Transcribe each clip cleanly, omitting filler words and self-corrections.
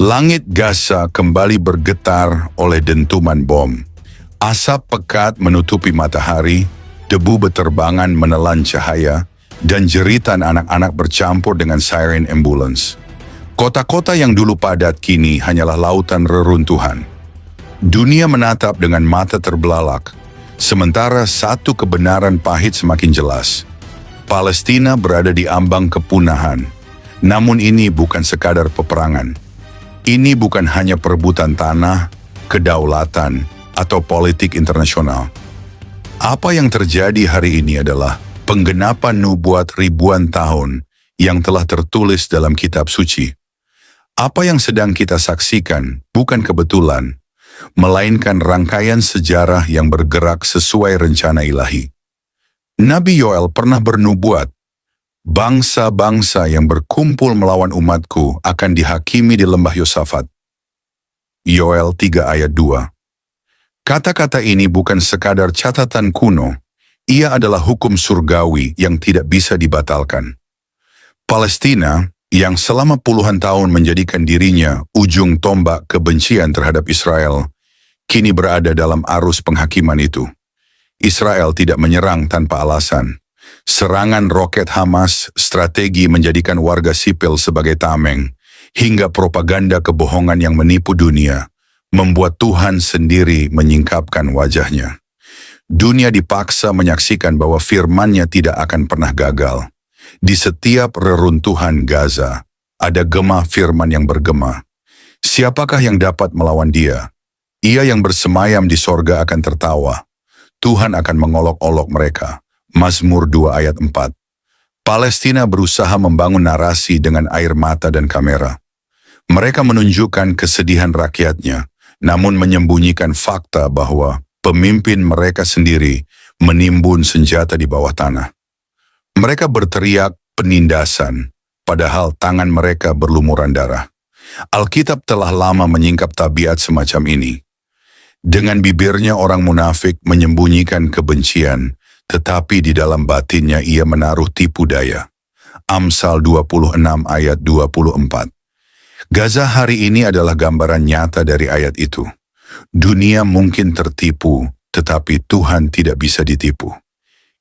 Langit Gaza kembali bergetar oleh dentuman bom. Asap pekat menutupi matahari, debu beterbangan menelan cahaya, dan jeritan anak-anak bercampur dengan siren ambulans. Kota-kota yang dulu padat kini hanyalah lautan reruntuhan. Dunia menatap dengan mata terbelalak, sementara satu kebenaran pahit semakin jelas. Palestina berada di ambang kepunahan, namun ini bukan sekadar peperangan. Ini bukan hanya perebutan tanah, kedaulatan, atau politik internasional. Apa yang terjadi hari ini adalah penggenapan nubuat ribuan tahun yang telah tertulis dalam kitab suci. Apa yang sedang kita saksikan bukan kebetulan, melainkan rangkaian sejarah yang bergerak sesuai rencana ilahi. Nabi Yoel pernah bernubuat, bangsa-bangsa yang berkumpul melawan umatku akan dihakimi di lembah Yosafat. Yoel 3 ayat 2. Kata-kata ini bukan sekadar catatan kuno, ia adalah hukum surgawi yang tidak bisa dibatalkan. Palestina, yang selama puluhan tahun menjadikan dirinya ujung tombak kebencian terhadap Israel, kini berada dalam arus penghakiman itu. Israel tidak menyerang tanpa alasan. Serangan roket Hamas, strategi menjadikan warga sipil sebagai tameng, hingga propaganda kebohongan yang menipu dunia, membuat Tuhan sendiri menyingkapkan wajahnya. Dunia dipaksa menyaksikan bahwa firman-Nya tidak akan pernah gagal. Di setiap reruntuhan Gaza, ada gema firman yang bergema. Siapakah yang dapat melawan Dia? Ia yang bersemayam di sorga akan tertawa. Tuhan akan mengolok-olok mereka. Mazmur 2 ayat 4. Palestina berusaha membangun narasi dengan air mata dan kamera. Mereka menunjukkan kesedihan rakyatnya, namun menyembunyikan fakta bahwa pemimpin mereka sendiri menimbun senjata di bawah tanah. Mereka berteriak penindasan, padahal tangan mereka berlumuran darah. Alkitab telah lama menyingkap tabiat semacam ini. Dengan bibirnya orang munafik menyembunyikan kebencian, tetapi di dalam batinnya ia menaruh tipu daya. Amsal 26 ayat 24. Gaza hari ini adalah gambaran nyata dari ayat itu. Dunia mungkin tertipu, tetapi Tuhan tidak bisa ditipu.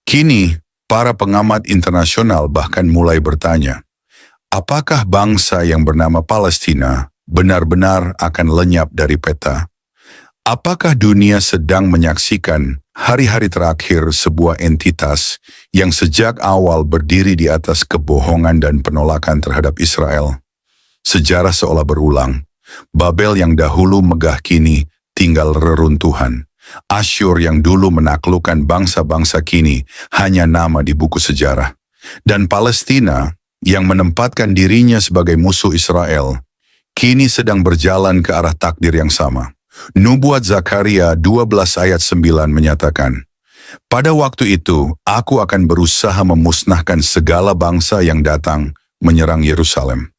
Kini, para pengamat internasional bahkan mulai bertanya, apakah bangsa yang bernama Palestina benar-benar akan lenyap dari peta? Apakah dunia sedang menyaksikan hari-hari terakhir sebuah entitas yang sejak awal berdiri di atas kebohongan dan penolakan terhadap Israel? Sejarah seolah berulang. Babel yang dahulu megah kini tinggal reruntuhan. Asyur yang dulu menaklukkan bangsa-bangsa kini hanya nama di buku sejarah. Dan Palestina yang menempatkan dirinya sebagai musuh Israel, kini sedang berjalan ke arah takdir yang sama. Nubuat Zakaria 12 ayat 9 menyatakan, pada waktu itu aku akan berusaha memusnahkan segala bangsa yang datang menyerang Yerusalem.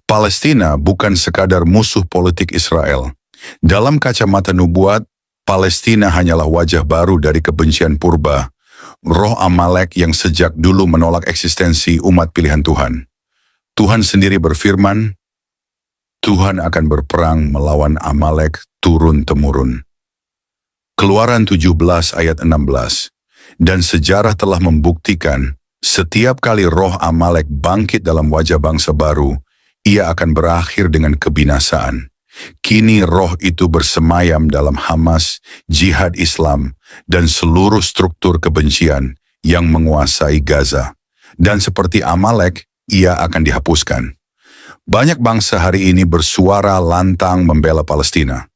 Palestina bukan sekadar musuh politik Israel. Dalam kacamata nubuat, Palestina hanyalah wajah baru dari kebencian purba, roh Amalek yang sejak dulu menolak eksistensi umat pilihan Tuhan. Tuhan sendiri berfirman, Tuhan akan berperang melawan Amalek turun-temurun. Keluaran 17 ayat 16. Dan sejarah telah membuktikan, setiap kali roh Amalek bangkit dalam wajah bangsa baru, ia akan berakhir dengan kebinasaan. Kini roh itu bersemayam dalam Hamas, jihad Islam, dan seluruh struktur kebencian yang menguasai Gaza. Dan seperti Amalek, ia akan dihapuskan. Banyak bangsa hari ini bersuara lantang membela Palestina.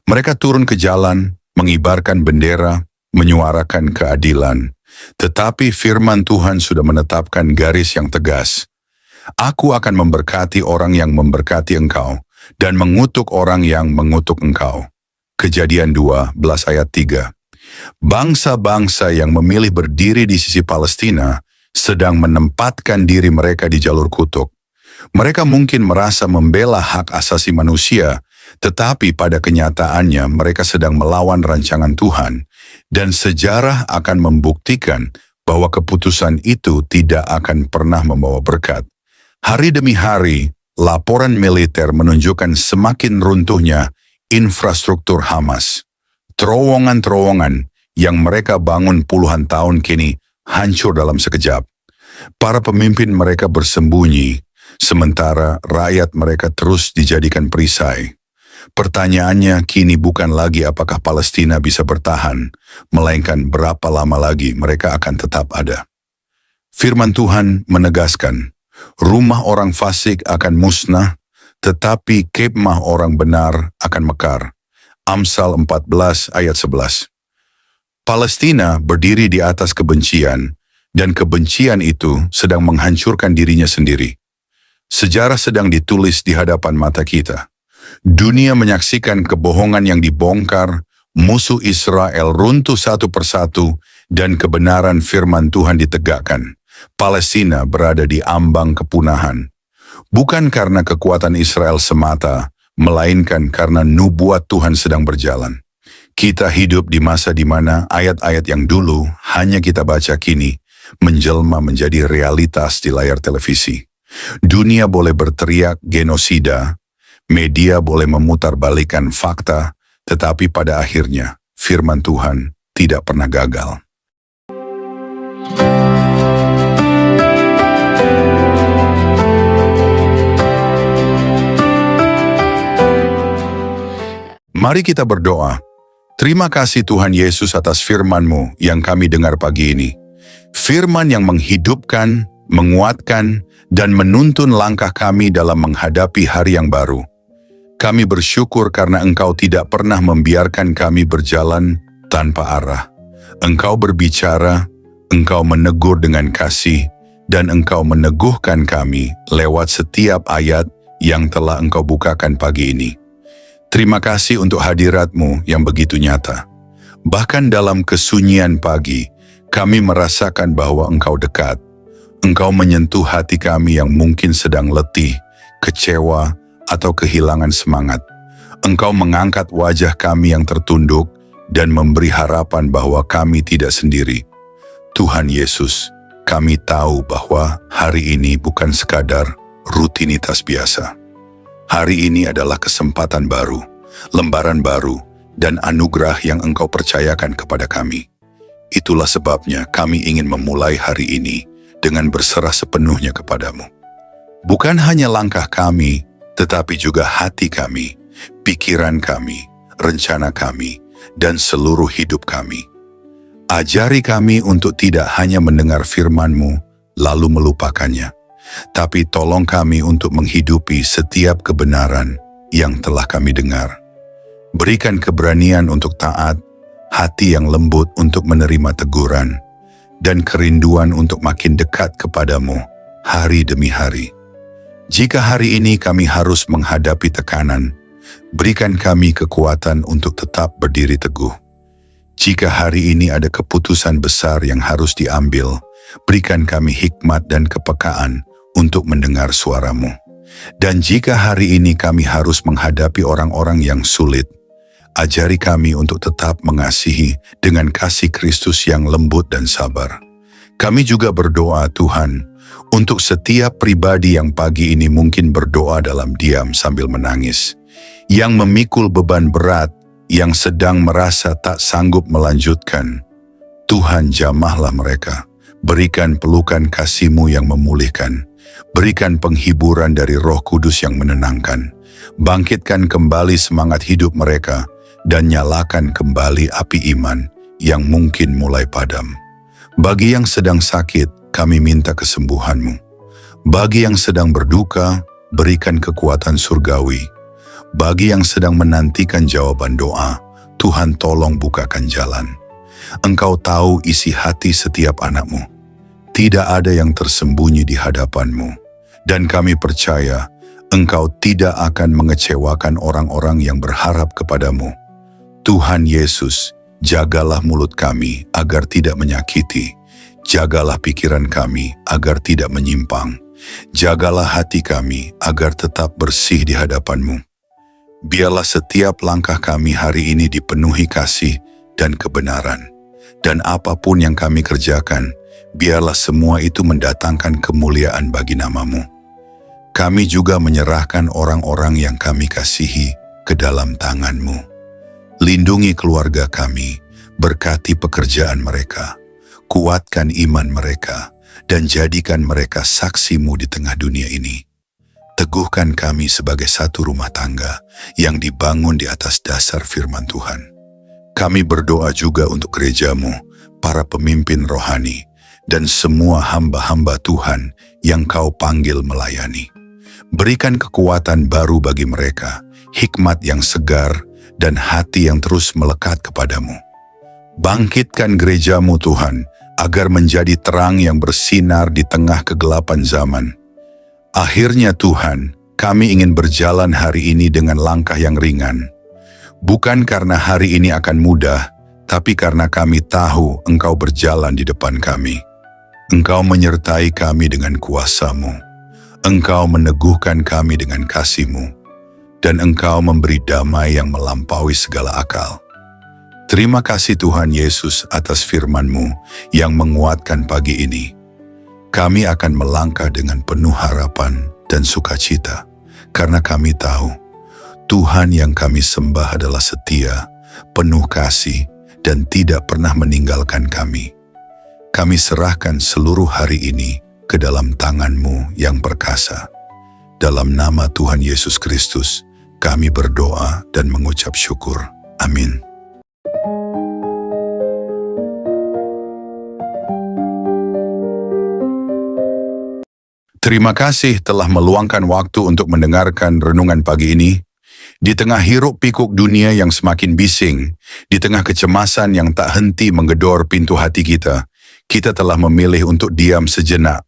Mereka turun ke jalan, mengibarkan bendera, menyuarakan keadilan. Tetapi firman Tuhan sudah menetapkan garis yang tegas. Aku akan memberkati orang yang memberkati engkau, dan mengutuk orang yang mengutuk engkau. Kejadian 12 ayat 3. Bangsa-bangsa yang memilih berdiri di sisi Palestina sedang menempatkan diri mereka di jalur kutuk. Mereka mungkin merasa membela hak asasi manusia, tetapi pada kenyataannya mereka sedang melawan rancangan Tuhan, dan sejarah akan membuktikan bahwa keputusan itu tidak akan pernah membawa berkat. Hari demi hari, laporan militer menunjukkan semakin runtuhnya infrastruktur Hamas. Terowongan-terowongan yang mereka bangun puluhan tahun kini hancur dalam sekejap. Para pemimpin mereka bersembunyi, sementara rakyat mereka terus dijadikan perisai. Pertanyaannya kini bukan lagi apakah Palestina bisa bertahan, melainkan berapa lama lagi mereka akan tetap ada. Firman Tuhan menegaskan, rumah orang fasik akan musnah, tetapi kemah orang benar akan mekar. Amsal 14 ayat 11. Palestina berdiri di atas kebencian, dan kebencian itu sedang menghancurkan dirinya sendiri. Sejarah sedang ditulis di hadapan mata kita. Dunia menyaksikan kebohongan yang dibongkar, musuh Israel runtuh satu persatu, dan kebenaran firman Tuhan ditegakkan. Palestina berada di ambang kepunahan. Bukan karena kekuatan Israel semata, melainkan karena nubuat Tuhan sedang berjalan. Kita hidup di masa di mana ayat-ayat yang dulu hanya kita baca kini, menjelma menjadi realitas di layar televisi. Dunia boleh berteriak genosida, media boleh memutarbalikkan fakta, tetapi pada akhirnya firman Tuhan tidak pernah gagal. Mari kita berdoa. Terima kasih Tuhan Yesus atas firman-Mu yang kami dengar pagi ini. Firman yang menghidupkan, menguatkan, dan menuntun langkah kami dalam menghadapi hari yang baru. Kami bersyukur karena Engkau tidak pernah membiarkan kami berjalan tanpa arah. Engkau berbicara, Engkau menegur dengan kasih, dan Engkau meneguhkan kami lewat setiap ayat yang telah Engkau bukakan pagi ini. Terima kasih untuk hadirat-Mu yang begitu nyata. Bahkan dalam kesunyian pagi, kami merasakan bahwa Engkau dekat. Engkau menyentuh hati kami yang mungkin sedang letih, kecewa, atau kehilangan semangat. Engkau mengangkat wajah kami yang tertunduk dan memberi harapan bahwa kami tidak sendiri. Tuhan Yesus, kami tahu bahwa hari ini bukan sekadar rutinitas biasa. Hari ini adalah kesempatan baru, lembaran baru, dan anugerah yang Engkau percayakan kepada kami. Itulah sebabnya kami ingin memulai hari ini dengan berserah sepenuhnya kepadamu. Bukan hanya langkah kami, tetapi juga hati kami, pikiran kami, rencana kami, dan seluruh hidup kami. Ajari kami untuk tidak hanya mendengar firman-Mu lalu melupakannya, tapi tolong kami untuk menghidupi setiap kebenaran yang telah kami dengar. Berikan keberanian untuk taat, hati yang lembut untuk menerima teguran, dan kerinduan untuk makin dekat kepadamu hari demi hari. Jika hari ini kami harus menghadapi tekanan, berikan kami kekuatan untuk tetap berdiri teguh. Jika hari ini ada keputusan besar yang harus diambil, berikan kami hikmat dan kepekaan untuk mendengar suara-Mu. Dan jika hari ini kami harus menghadapi orang-orang yang sulit, ajari kami untuk tetap mengasihi dengan kasih Kristus yang lembut dan sabar. Kami juga berdoa Tuhan, untuk setiap pribadi yang pagi ini mungkin berdoa dalam diam sambil menangis, yang memikul beban berat, yang sedang merasa tak sanggup melanjutkan. Tuhan jamahlah mereka, berikan pelukan kasih-Mu yang memulihkan, berikan penghiburan dari Roh Kudus yang menenangkan, bangkitkan kembali semangat hidup mereka, dan nyalakan kembali api iman yang mungkin mulai padam. Bagi yang sedang sakit, kami minta kesembuhan-Mu. Bagi yang sedang berduka, berikan kekuatan surgawi. Bagi yang sedang menantikan jawaban doa, Tuhan tolong bukakan jalan. Engkau tahu isi hati setiap anak-Mu. Tidak ada yang tersembunyi di hadapan-Mu. Dan kami percaya, Engkau tidak akan mengecewakan orang-orang yang berharap kepadamu. Tuhan Yesus, jagalah mulut kami agar tidak menyakiti. Jagalah pikiran kami agar tidak menyimpang. Jagalah hati kami agar tetap bersih di hadapan-Mu. Biarlah setiap langkah kami hari ini dipenuhi kasih dan kebenaran. Dan apapun yang kami kerjakan, biarlah semua itu mendatangkan kemuliaan bagi nama-Mu. Kami juga menyerahkan orang-orang yang kami kasihi ke dalam tangan-Mu. Lindungi keluarga kami, berkati pekerjaan mereka, kuatkan iman mereka, dan jadikan mereka saksi-Mu di tengah dunia ini. Teguhkan kami sebagai satu rumah tangga yang dibangun di atas dasar firman Tuhan. Kami berdoa juga untuk gereja-Mu, para pemimpin rohani, dan semua hamba-hamba Tuhan yang Kau panggil melayani. Berikan kekuatan baru bagi mereka, hikmat yang segar, dan hati yang terus melekat kepadamu. Bangkitkan gereja-Mu Tuhan, agar menjadi terang yang bersinar di tengah kegelapan zaman. Akhirnya Tuhan, kami ingin berjalan hari ini dengan langkah yang ringan. Bukan karena hari ini akan mudah, tapi karena kami tahu Engkau berjalan di depan kami. Engkau menyertai kami dengan kuasa-Mu. Engkau meneguhkan kami dengan kasih-Mu. Dan Engkau memberi damai yang melampaui segala akal. Terima kasih Tuhan Yesus atas firman-Mu yang menguatkan pagi ini. Kami akan melangkah dengan penuh harapan dan sukacita, karena kami tahu Tuhan yang kami sembah adalah setia, penuh kasih, dan tidak pernah meninggalkan kami. Kami serahkan seluruh hari ini ke dalam tangan-Mu yang perkasa. Dalam nama Tuhan Yesus Kristus, kami berdoa dan mengucap syukur. Amin. Terima kasih telah meluangkan waktu untuk mendengarkan renungan pagi ini. Di tengah hiruk pikuk dunia yang semakin bising, di tengah kecemasan yang tak henti menggedor pintu hati kita telah memilih untuk diam sejenak,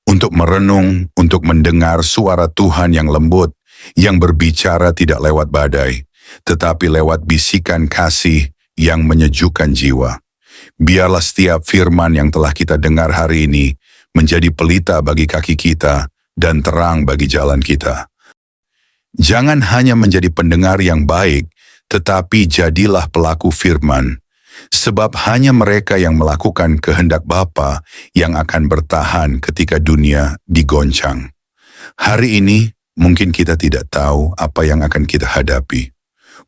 untuk merenung, untuk mendengar suara Tuhan yang lembut, yang berbicara tidak lewat badai, tetapi lewat bisikan kasih yang menyejukkan jiwa. Biarlah setiap firman yang telah kita dengar hari ini menjadi pelita bagi kaki kita dan terang bagi jalan kita. Jangan hanya menjadi pendengar yang baik, tetapi jadilah pelaku firman, sebab hanya mereka yang melakukan kehendak Bapa yang akan bertahan ketika dunia digoncang. Hari ini mungkin kita tidak tahu apa yang akan kita hadapi.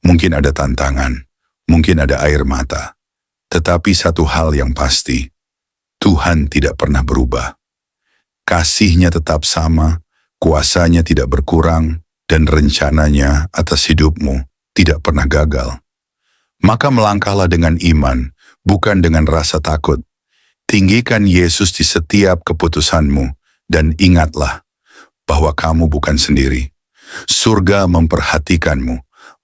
Mungkin ada tantangan, mungkin ada air mata. Tetapi satu hal yang pasti, Tuhan tidak pernah berubah. Kasih-Nya tetap sama, kuasa-Nya tidak berkurang, dan rencananya atas hidupmu tidak pernah gagal. Maka melangkahlah dengan iman, bukan dengan rasa takut. Tinggikan Yesus di setiap keputusanmu, dan ingatlah bahwa kamu bukan sendiri. Surga memperhatikanmu,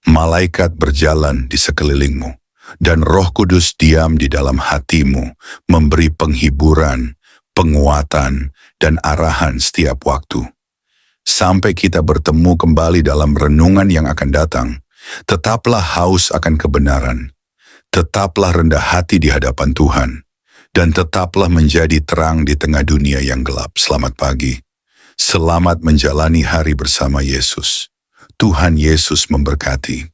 malaikat berjalan di sekelilingmu, dan Roh Kudus diam di dalam hatimu, memberi penghiburan, penguatan, dan arahan setiap waktu. Sampai kita bertemu kembali dalam renungan yang akan datang, tetaplah haus akan kebenaran, tetaplah rendah hati di hadapan Tuhan, dan tetaplah menjadi terang di tengah dunia yang gelap. Selamat pagi. Selamat menjalani hari bersama Yesus. Tuhan Yesus memberkati.